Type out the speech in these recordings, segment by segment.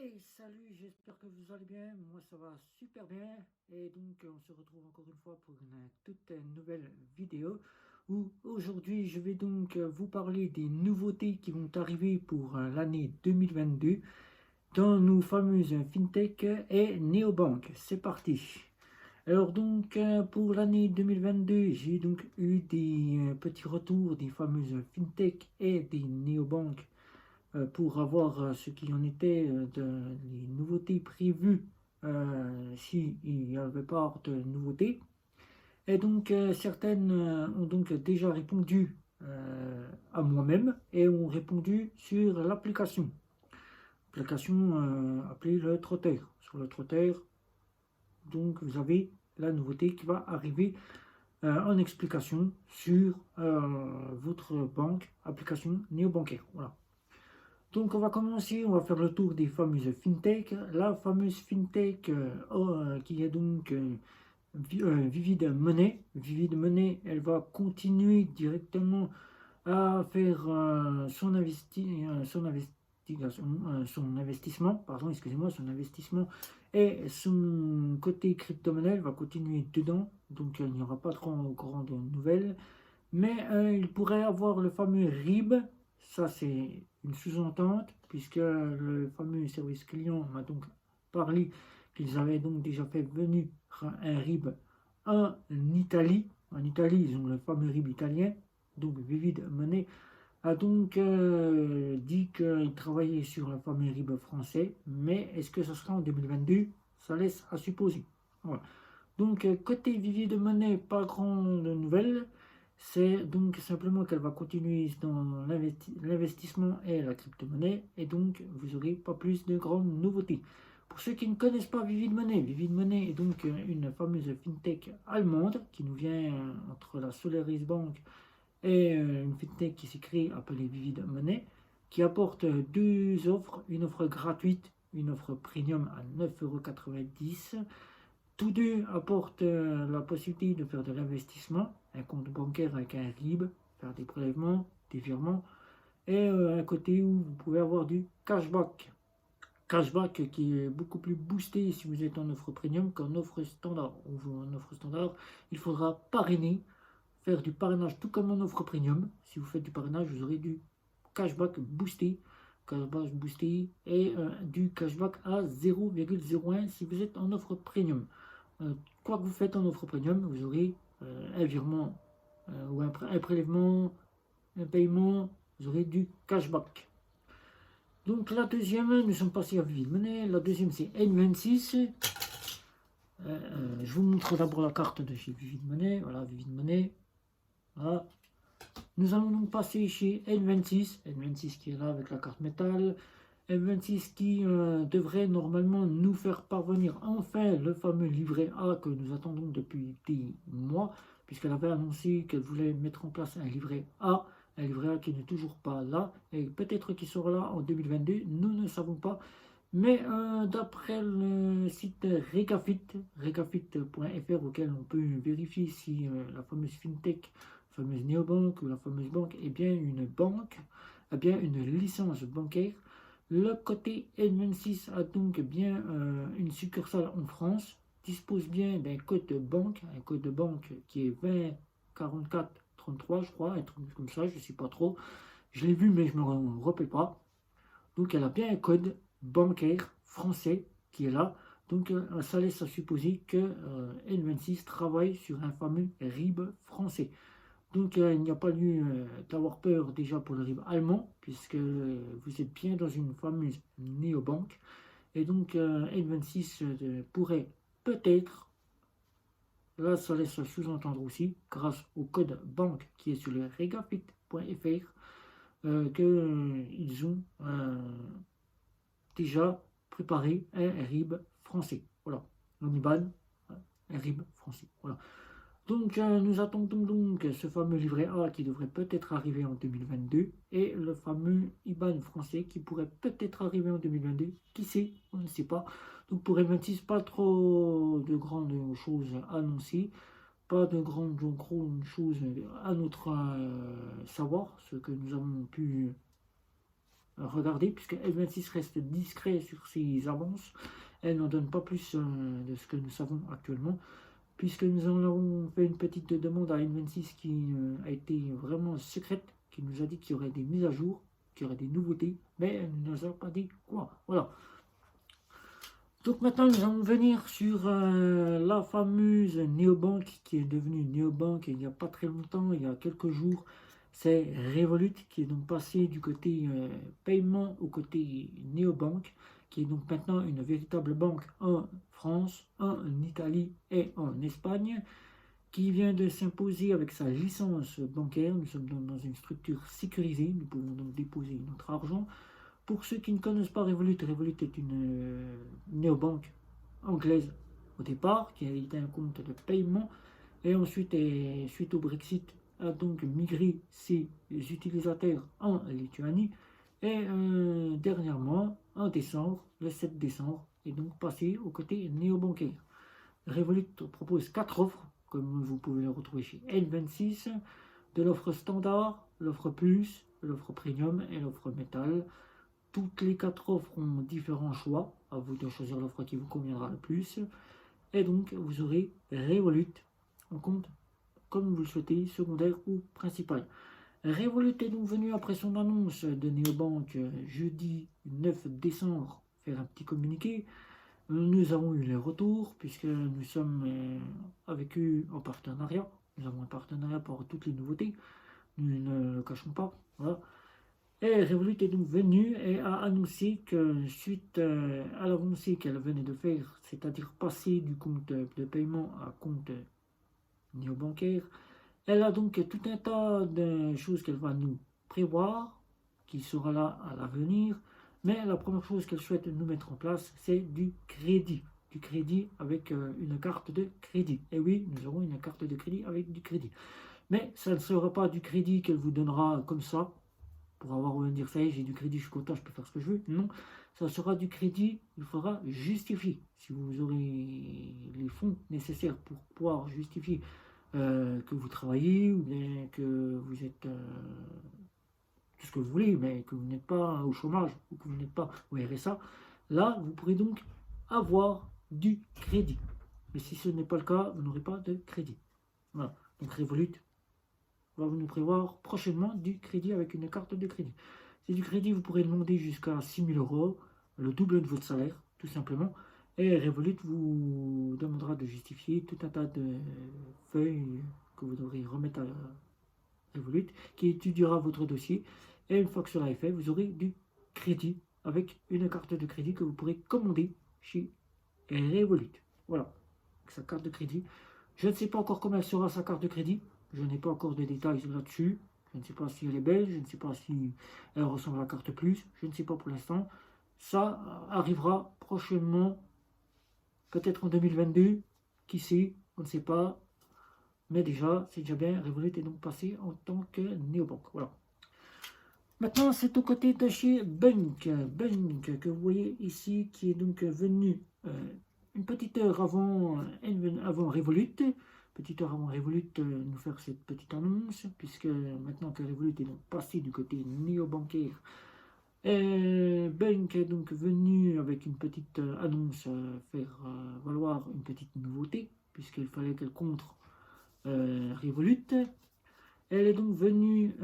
Hey, salut, j'espère que vous allez bien. Moi, ça va super bien. Et donc, on se retrouve encore une fois pour une toute nouvelle vidéo où aujourd'hui, je vais donc vous parler des nouveautés qui vont arriver pour l'année 2022 dans nos fameuses fintech et néobanques. C'est parti. Alors donc, pour l'année 2022, j'ai donc eu des petits retours des fameuses fintech et des néobanques pour avoir ce qu'il en était les nouveautés prévues s'il n'y avait pas de nouveautés. Et donc certaines ont donc déjà répondu à moi-même et ont répondu sur l'application. L'application appelée le Trotter. Sur le Trotter, donc vous avez la nouveauté qui va arriver en explication sur votre banque, application néobancaire. Voilà. Donc on va commencer, on va faire le tour des fameuses fintech. La fameuse fintech qui est donc Vivid Money. Vivid Money, elle va continuer directement à faire son investissement, pardon, excusez-moi, son investissement et son côté crypto-monnaie va continuer dedans. Donc il n'y aura pas trop grandes nouvelles. Mais il pourrait avoir le fameux RIB, ça c'est une sous-entente, puisque le fameux service client m'a donc parlé qu'ils avaient donc déjà fait venir un RIB en Italie. En Italie, ils ont le fameux RIB italien, donc Vivid Money a donc dit qu'il travaillait sur le fameux RIB français, mais est-ce que ce sera en 2022? Ça laisse à supposer. Voilà. Donc, côté Vivid Money, pas grande nouvelle. C'est donc simplement qu'elle va continuer dans l'investissement et la crypto-monnaie. Et donc, vous n'aurez pas plus de grandes nouveautés. Pour ceux qui ne connaissent pas Vivid Money est donc une fameuse fintech allemande qui nous vient entre la Solaris Bank et une fintech qui s'est créée appelée Vivid Money, qui apporte deux offres, une offre gratuite, une offre premium à 9,90 €. Tous deux apportent la possibilité de faire de l'investissement, un compte bancaire avec un RIB, faire des prélèvements, des virements, et un côté où vous pouvez avoir du cashback. Cashback qui est beaucoup plus boosté si vous êtes en offre premium qu'en offre standard. En offre standard, il faudra parrainer, faire du parrainage tout comme en offre premium. Si vous faites du parrainage, vous aurez du cashback boosté et du cashback à 0,01 si vous êtes en offre premium. Quoi que vous faites en offre premium, vous aurez un virement ou un prélèvement, un paiement, vous aurez du cashback. Donc la deuxième, nous sommes passés à Vivid Money. La deuxième, c'est N26. Je vous montre d'abord la carte de chez Vivid Money. Voilà, Vivid Money. Voilà. Nous allons donc passer chez N26. N26 qui est là avec la carte métal. N26 qui devrait normalement nous faire parvenir enfin le fameux livret A que nous attendons depuis des mois, puisqu'elle avait annoncé qu'elle voulait mettre en place un livret A qui n'est toujours pas là, et peut-être qu'il sera là en 2022, nous ne savons pas. Mais d'après le site regafit.fr auquel on peut vérifier si la fameuse fintech, la fameuse néobanque ou la fameuse banque est bien une banque, a bien une licence bancaire, le côté N26 a donc bien une succursale en France, dispose bien d'un code de banque, un code de banque qui est 20 44 33 je crois, un truc comme ça, je ne sais pas trop. Je l'ai vu mais je ne me rappelle pas. Donc elle a bien un code bancaire français qui est là. Donc ça laisse à supposer que N26 travaille sur un fameux RIB français. Donc il n'y a pas lieu d'avoir peur déjà pour le RIB allemand, puisque vous êtes bien dans une fameuse néobanque. Et donc N26 pourrait peut-être, là ça laisse sous-entendre aussi, grâce au code banque qui est sur le regafit.fr, qu'ils ont déjà préparé un RIB français. Voilà, un IBAN, un RIB français. Voilà. Donc nous attendons donc ce fameux livret A qui devrait peut-être arriver en 2022 et le fameux IBAN français qui pourrait peut-être arriver en 2022. Qui sait? On ne sait pas. Donc pour M26, pas trop de grandes choses annoncées, pas de grandes choses à notre savoir, ce que nous avons pu regarder, puisque N26 reste discret sur ses avances. Elle n'en donne pas plus de ce que nous savons actuellement, puisque nous en avons fait une petite demande à N26 qui a été vraiment secrète, qui nous a dit qu'il y aurait des mises à jour, qu'il y aurait des nouveautés, mais elle ne nous a pas dit quoi. Voilà. Donc maintenant, nous allons venir sur la fameuse néobanque qui est devenue néobanque il n'y a pas très longtemps, il y a quelques jours. C'est Revolut qui est donc passé du côté paiement au côté néobanque, qui est donc maintenant une véritable banque en France, en Italie et en Espagne, qui vient de s'imposer avec sa licence bancaire. Nous sommes dans une structure sécurisée, nous pouvons donc déposer notre argent. Pour ceux qui ne connaissent pas Revolut, Revolut est une néobanque anglaise au départ, qui a été un compte de paiement, et ensuite, suite au Brexit, a donc migré ses utilisateurs en Lituanie, et dernièrement, en décembre, le 7 décembre, est donc passé au côté néobancaire. Revolut propose 4 offres, comme vous pouvez les retrouver chez N26, de l'offre standard, l'offre plus, l'offre premium et l'offre métal. Toutes les 4 offres ont différents choix, à vous de choisir l'offre qui vous conviendra le plus. Et donc, vous aurez Revolut en compte, comme vous le souhaitez, secondaire ou principal. Revolut est donc venu après son annonce de néobanque jeudi 9 décembre faire un petit communiqué. Nous avons eu les retours, puisque nous sommes avec eux en partenariat. Nous avons un partenariat pour toutes les nouveautés, nous ne le cachons pas. Voilà. Et Revolut est donc venue et a annoncé que suite à l'avancée qu'elle venait de faire, c'est-à-dire passer du compte de paiement à compte néobancaire, elle a donc tout un tas de choses qu'elle va nous prévoir, qui sera là à l'avenir. Mais la première chose qu'elle souhaite nous mettre en place, c'est du crédit. Du crédit avec une carte de crédit. Et oui, nous aurons une carte de crédit avec du crédit. Mais ça ne sera pas du crédit qu'elle vous donnera comme ça, pour avoir envie de dire ça y est, j'ai du crédit, je suis content, je peux faire ce que je veux. Non, ça sera du crédit, il faudra justifier. Si vous aurez les fonds nécessaires pour pouvoir justifier que vous travaillez, ou bien que vous êtes tout ce que vous voulez, mais que vous n'êtes pas au chômage, ou que vous n'êtes pas au RSA, là, vous pourrez donc avoir du crédit. Mais si ce n'est pas le cas, vous n'aurez pas de crédit. Voilà, donc Revolut va nous prévoir prochainement du crédit avec une carte de crédit. C'est du crédit, vous pourrez demander jusqu'à 6 000 €, le double de votre salaire, tout simplement. Et Revolut vous demandera de justifier tout un tas de feuilles que vous devrez remettre à Revolut, qui étudiera votre dossier. Et une fois que cela est fait, vous aurez du crédit avec une carte de crédit que vous pourrez commander chez Revolut. Voilà, sa carte de crédit. Je ne sais pas encore comment elle sera sa carte de crédit. Je n'ai pas encore de détails là-dessus. Je ne sais pas si elle est belge, je ne sais pas si elle ressemble à la carte plus. Je ne sais pas pour l'instant. Ça arrivera prochainement, peut-être en 2022. Qui sait, on ne sait pas. Mais déjà, c'est déjà bien. Revolut est donc passé en tant que néobanque. Voilà. Maintenant, c'est au côté de chez Bunk. Bunk, que vous voyez ici, qui est donc venu une petite heure avant Revolut. Petite heure avant Revolut nous faire cette petite annonce, puisque maintenant que Revolut est donc passé du côté néobancaire, Bunk est donc venu avec une petite annonce faire valoir une petite nouveauté, puisqu'il fallait qu'elle contre Revolut. Elle est donc venue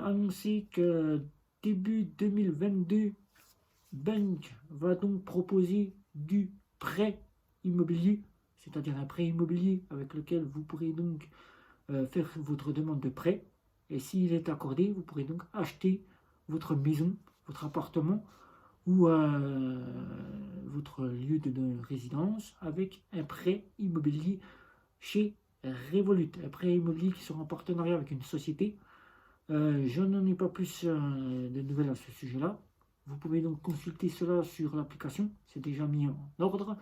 annoncer que début 2022, Bunk va donc proposer du prêt immobilier, c'est-à-dire un prêt immobilier avec lequel vous pourrez donc faire votre demande de prêt. Et s'il est accordé, vous pourrez donc acheter votre maison, votre appartement ou votre lieu de résidence avec un prêt immobilier chez Revolut. Un prêt immobilier qui sera en partenariat avec une société. Je n'en ai pas plus de nouvelles à ce sujet-là. Vous pouvez donc consulter cela sur l'application. C'est déjà mis en ordre.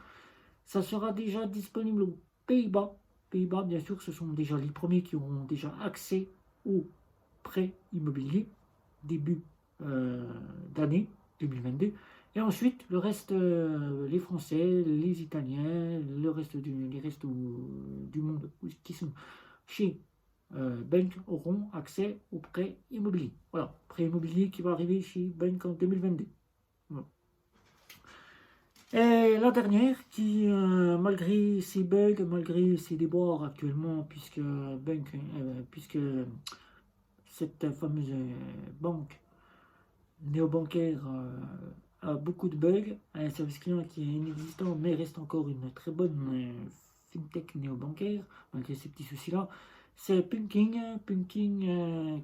Ça sera déjà disponible aux Pays-Bas. Pays-Bas, bien sûr, ce sont déjà les premiers qui auront déjà accès au prêt immobilier début d'année 2022. Et ensuite, le reste, les Français, les Italiens, le reste du monde qui sont chez banques auront accès au prêt immobilier. Voilà, prêt immobilier qui va arriver chez Bank en 2022. Voilà. Et la dernière, qui, malgré ses bugs, malgré ses déboires actuellement, puisque cette fameuse banque néobancaire a beaucoup de bugs, a un service client qui est inexistant, mais reste encore une très bonne fintech néobancaire, malgré ces petits soucis-là. C'est Punking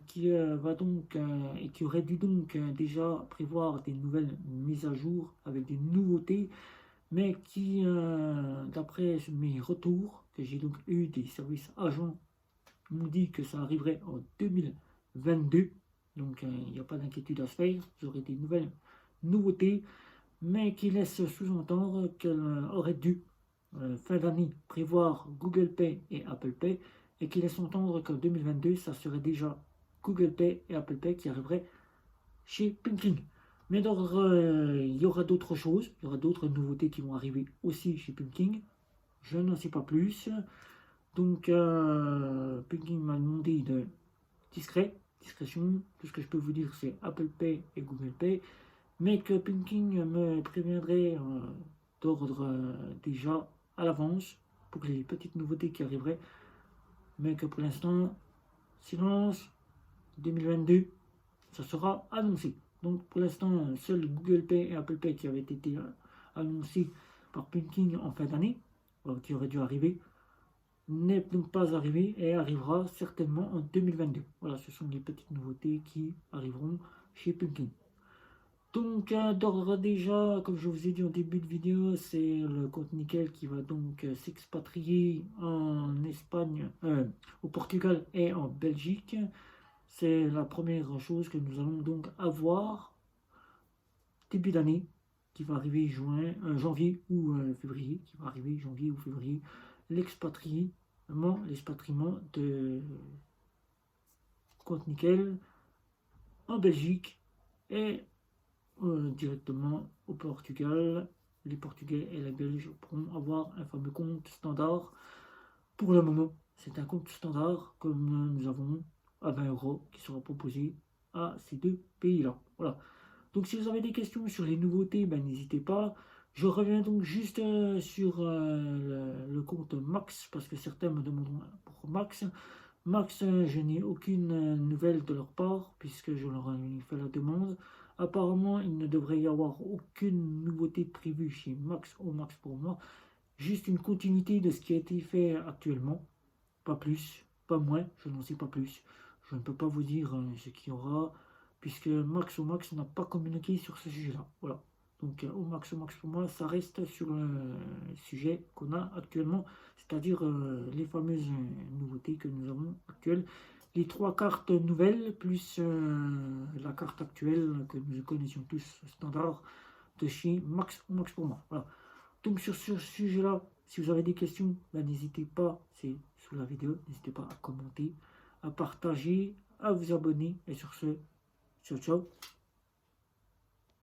qui va donc et qui aurait dû donc déjà prévoir des nouvelles mises à jour avec des nouveautés, mais qui, d'après mes retours que j'ai donc eu des services agents, m'ont dit que ça arriverait en 2022. Donc il n'y a pas d'inquiétude à se faire, vous aurez des nouvelles nouveautés, mais qui laissent sous-entendre qu'elle aurait dû fin d'année prévoir Google Pay et Apple Pay, et qui laisse entendre qu'en 2022 ça serait déjà Google Pay et Apple Pay qui arriveraient chez Punking. Mais il y aura d'autres choses, il y aura d'autres nouveautés qui vont arriver aussi chez Punking. Je n'en sais pas plus. Donc Punking m'a demandé de discrétion. Tout ce que je peux vous dire c'est Apple Pay et Google Pay, mais que Punking me préviendrait d'ordre déjà à l'avance pour les petites nouveautés qui arriveraient, mais que pour l'instant, silence, 2022, ça sera annoncé. Donc pour l'instant, seul Google Pay et Apple Pay qui avaient été annoncés par Punking en fin d'année, qui aurait dû arriver, n'est donc pas arrivé et arrivera certainement en 2022. Voilà, ce sont les petites nouveautés qui arriveront chez Punking. Donc d'ordre déjà, comme je vous ai dit en début de vidéo, c'est le compte Nickel qui va donc s'expatrier en Espagne, au Portugal et en Belgique. C'est la première chose que nous allons donc avoir début d'année, qui va arriver janvier ou février, qui va arriver janvier ou février, l'expatriement de compte Nickel en Belgique et directement au Portugal. Les Portugais et les Belges pourront avoir un fameux compte standard. Pour le moment, c'est un compte standard comme nous avons à 20 € qui sera proposé à ces deux pays-là. Voilà. Donc si vous avez des questions sur les nouveautés, n'hésitez pas. Je reviens donc juste sur le compte Max, parce que certains me demanderont pour Max. Max, je n'ai aucune nouvelle de leur part, puisque je leur ai fait la demande. Apparemment, il ne devrait y avoir aucune nouveauté prévue chez Max au Max pour moi. Juste une continuité de ce qui a été fait actuellement. Pas plus, pas moins, je n'en sais pas plus. Je ne peux pas vous dire ce qu'il y aura, puisque Max au Max n'a pas communiqué sur ce sujet-là. Voilà. Donc au Max pour moi, ça reste sur le sujet qu'on a actuellement, c'est-à-dire les fameuses nouveautés que nous avons actuelles. Les 3 cartes nouvelles, plus la carte actuelle que nous connaissions tous, standard, de chez Max pour moi. Voilà. Donc sur ce sujet-là, si vous avez des questions, n'hésitez pas, c'est sous la vidéo, n'hésitez pas à commenter, à partager, à vous abonner. Et sur ce, ciao ciao.